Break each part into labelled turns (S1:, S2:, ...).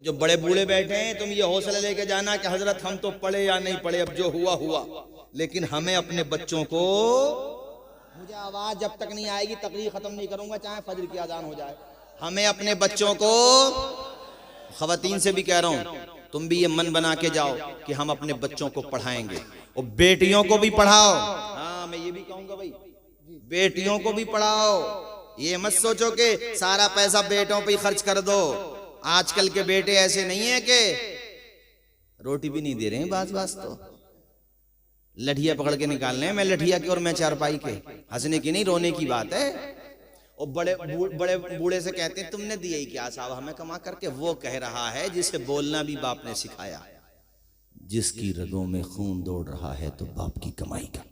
S1: जो बड़े बूढ़े बैठे हैं तुम ये हौसला लेके जाना कि हजरत हम तो पढ़े या नहीं पढ़े, अब जो हुआ हुआ, लेकिन हमें अपने बच्चों को, मुझे आवाज जब तक नहीं आएगी तकरीर खत्म नहीं करूंगा चाहे फजर की अजान हो जाए, हमें अपने बच्चों को, खवातीन से भी कह रहा हूं तुम भी ये मन बना के जाओ कि हम अपने बच्चों को पढ़ाएंगे और बेटियों को भी पढ़ाओ। हाँ मैं ये भी कहूंगा भाई, बेटियों को भी पढ़ाओ। ये मत सोचो कि सारा पैसा बेटों पे ही खर्च कर दो। आजकल के बेटे ऐसे नहीं है कि रोटी भी नहीं दे रहे हैं, बास तो लठिया पकड़ के निकाल रहे हैं। मैं लठिया की और मैं चारपाई के, हंसने की नहीं रोने की बात है। और बड़े बूढ़े से कहते हैं तुमने दिए ही क्या साहब हमें कमा करके। वो कह रहा है जिसे बोलना भी बाप ने सिखाया, जिसकी रगों में खून दौड़ रहा है तो बाप की कमाई का।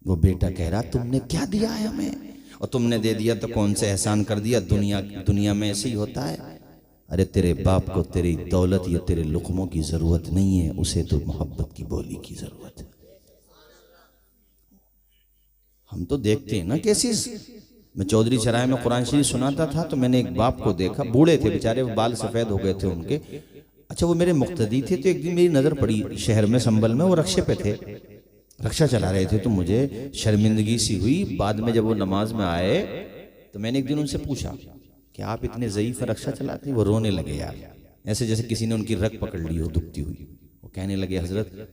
S1: वो बेटा कह रहा तुमने क्या दिया है हमें, और तुमने दे दिया तो कौन से एहसान कर दिया। दुनिया में ऐसे ही होता है। अरे तेरे बाप को तेरी दौलत या तेरे लुक़मों की जरूरत नहीं है, उसे तो मोहब्बत की बोली की जरूरत है। हम तो देखते हैं ना केसेस। मैं चौधरी चराय में कुरान शरीफ सुनाता था तो मैंने एक बाप को देखा, बूढ़े थे बेचारे, वो बाल सफेद हो गए थे उनके। अच्छा वो मेरे मुक्तदी थे, तो एक दिन मेरी नजर पड़ी शहर में संभल में, वो रक्षे पे थे, रक्षा चला रहे थे। तो मुझे शर्मिंदगी सी हुई। बाद में जब वो नमाज में आए तो मैंने एक दिन उनसे पूछा कि आप इतने ज़ईफ़ रक्षा चलाते हैं। वो रोने लगे यार, ऐसे जैसे किसी ने उनकी रग पकड़ ली हो दुखती हुई। वो कहने लगे हजरत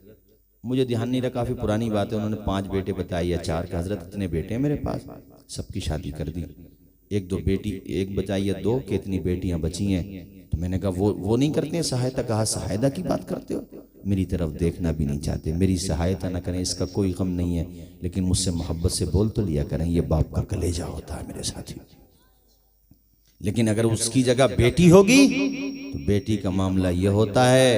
S1: मुझे ध्यान नहीं रहा, काफ़ी पुरानी बात है, उन्होंने 5 बेटे बताए या 4 का। हजरत इतने बेटे हैं मेरे पास, सबकी शादी कर दी, 1-2 बेटी, 1 बचाई या 2 कि इतनी बेटियां बची हैं। तो मैंने कहा वो नहीं करते हैं सहायता। कहा सहायता की बात करते हो, मेरी तरफ देखना भी नहीं चाहते, मेरी सहायता ना करें इसका कोई गम नहीं है, लेकिन मुझसे मोहब्बत से बोल तो लिया करें। ये बाप का कलेजा होता है मेरे साथी। लेकिन अगर उसकी जगह बेटी होगी तो बेटी का मामला यह होता है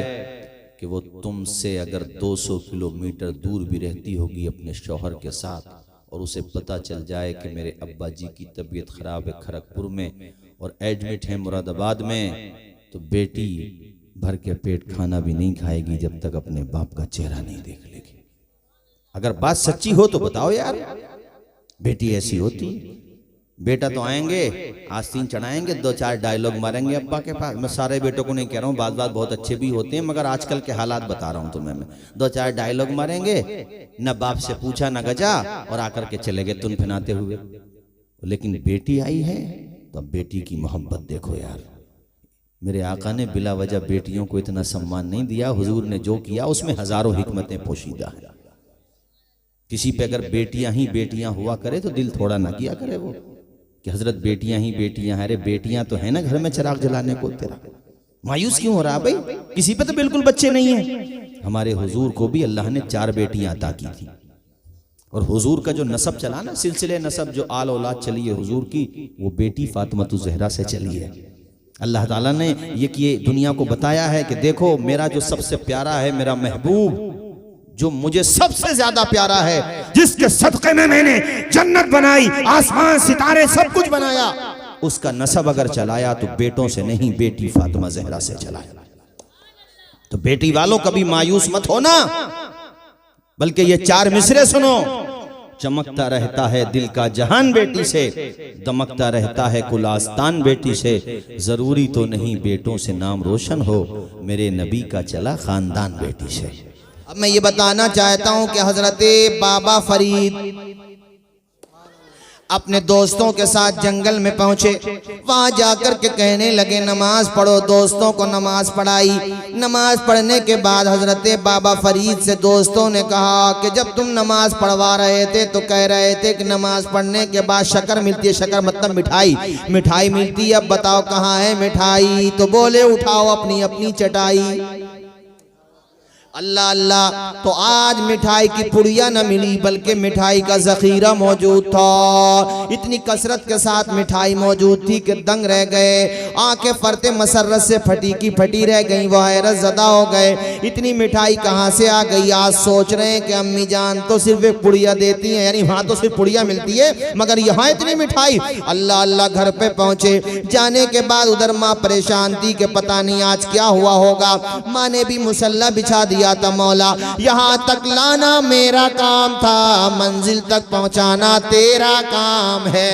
S1: कि वो तुमसे अगर 200 किलोमीटर दूर भी रहती होगी अपने शौहर के साथ, और उसे पता चल जाए कि मेरे अब्बा जी की तबीयत खराब है खड़गपुर में और एडमिट है मुरादाबाद में, तो बेटी भर के पेट खाना भी नहीं खाएगी जब तक अपने बाप का चेहरा नहीं देख लेगी। अगर बात सच्ची हो तो बताओ यार, बेटी ऐसी होती है। बेटा तो आएंगे, आस्तीन चढ़ाएंगे, 2-4 डायलॉग मारेंगे अब्बा के पास। मैं सारे बेटों को नहीं कह रहा हूँ, बात बहुत अच्छे भी होते हैं, मगर आजकल के हालात बता रहा हूँ तुम्हें मैं। 2-4 डायलॉग मारेंगे, न बाप से पूछा न गजा, और आकर के चले गए तुन फिनाते हुए। लेकिन बेटी आई है तो अब बेटी की मोहब्बत देखो यार। मेरे आका ने बिला वजह बेटियों को इतना सम्मान नहीं दिया। हुजूर ने जो किया उसमें हजारों हिकमतें पोशीदा है। किसी पे अगर बेटियां ही बेटियां हुआ करे तो दिल थोड़ा ना किया करे वो कि हजरत बेटियां ही बेटियां हैं। अरे बेटियां तो है ना घर में चिराग जलाने को, तेरा मायूस क्यों हो रहा भाई? किसी पे तो बिल्कुल बच्चे नहीं है। हमारे हुजूर को भी अल्लाह ने 4 बेटियां अता की थी, और हुजूर का जो नसब चला ना, सिलसिले नसब जो आल औलाद चली है हुजूर की, वो बेटी फातिमा ज़हरा से चली है। अल्लाह ताला ने ये दुनिया को बताया है कि देखो मेरा जो सबसे प्यारा है, मेरा महबूब जो मुझे सबसे ज्यादा प्यारा है, जिसके सदक़े में मैंने जन्नत बनाई, आसमान सितारे सब कुछ बनाया, उसका नसब अगर चलाया तो बेटों से नहीं, बेटी फातिमा ज़हरा से चलाया। तो बेटी वालों कभी मायूस मत होना, बल्कि ये 4 मिसरे सुनो। चमकता रहता है दिल का जहान बेटी से, दमकता रहता है कुल आस्तान बेटी से। जरूरी तो नहीं बेटों से नाम रोशन हो, मेरे नबी का चला खानदान बेटी से। अब मैं ये बताना चाहता हूं कि हजरत बाबा फरीद अपने दोस्तों के साथ जंगल में पहुंचे। वहां जाकर के कहने लगे नमाज पढ़ो। दोस्तों को नमाज पढ़ाई। नमाज पढ़ने के बाद हजरत बाबा फरीद से दोस्तों ने कहा कि जब तुम नमाज पढ़वा रहे थे तो कह रहे थे कि नमाज पढ़ने के बाद शक्कर मिलती है। शक्कर मतलब मिठाई, मिठाई मिलती है, अब बताओ कहाँ है मिठाई? तो बोले उठाओ अपनी अपनी चटाई। अल्लाह अल्लाह, तो आज मिठाई की पुड़िया न मिली बल्कि मिठाई का जखीरा मौजूद था। इतनी कसरत के साथ मिठाई मौजूद थी कि दंग रह गए। आंखें फरते मसरत से फटी की फटी रह गई, वह हैरत ज़दा हो गए। इतनी मिठाई कहाँ से आ गई? आज सोच रहे हैं कि अम्मी जान तो सिर्फ एक पुड़िया देती हैं, यानी वहाँ तो सिर्फ पुड़िया मिलती है, मगर यहाँ इतनी मिठाई। अल्लाह अल्लाह, घर पे पहुँचे। जाने के बाद उधर माँ परेशान थी कि पता नहीं आज क्या हुआ होगा। माँ ने भी मुसल्ला बिछा दिया था। मौला यहाँ तक लाना मेरा काम था, मंजिल तक पहुंचाना तेरा काम है।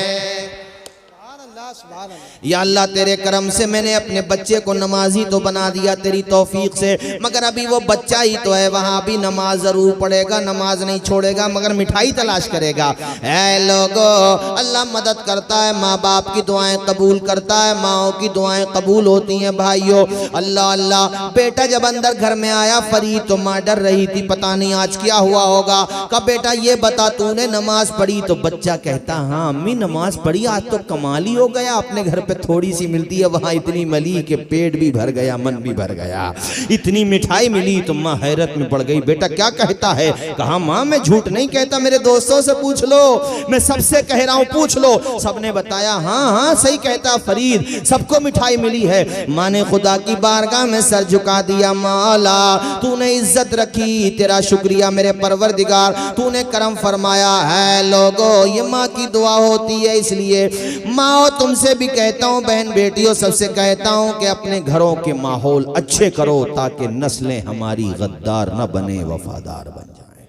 S1: या अल्लाह तेरे करम से मैंने अपने बच्चे को नमाजी तो बना दिया तेरी तौफीक से, मगर अभी वो बच्चा ही तो है, वहाँ भी नमाज जरूर पढ़ेगा, नमाज नहीं छोड़ेगा, मगर मिठाई तलाश करेगा। ऐ लोगो, अल्लाह मदद करता है, माँ बाप की दुआएं कबूल करता है, माओ की दुआएं कबूल होती हैं भाइयों। अल्लाह अल्लाह, बेटा जब अंदर घर में आया फरीद तो माँ डर रही थी, पता नहीं आज क्या हुआ होगा। कब बेटा ये बता तूने नमाज पढ़ी? तो बच्चा कहता हाँ अम्मी नमाज पढ़ी, आज तो कमाल ही हो गया, अपने घर पे थोड़ी सी मिलती है, वहां इतनी मिली कि पेट भी भर गया, मन भी भर गया, इतनी मिठाई मिली। तो माँ हैरत में पड़ गई, बेटा क्या कहता है? कहा माँ मैं झूठ नहीं कहता, मेरे दोस्तों से पूछ लो, मैं सबसे कह रहा हूँ पूछ लो। सबने बताया हाँ हाँ सही कहता फरीद, सबको मिठाई मिली है। माँ ने खुदा की बारगाह में सर झुका दिया, मौला तूने इज्जत रखी, तेरा शुक्रिया मेरे परवरदिगार, तूने करम फरमाया है। लोगो ये माँ की दुआ होती है, इसलिए माँ तुमसे भी कहता हूँ, बहन बेटियों सबसे कहता हूँ कि अपने घरों के माहौल अच्छे करो ताकि नस्लें हमारी गद्दार न बने, वफादार बन जाएं।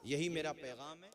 S1: यही मेरा पैगाम है।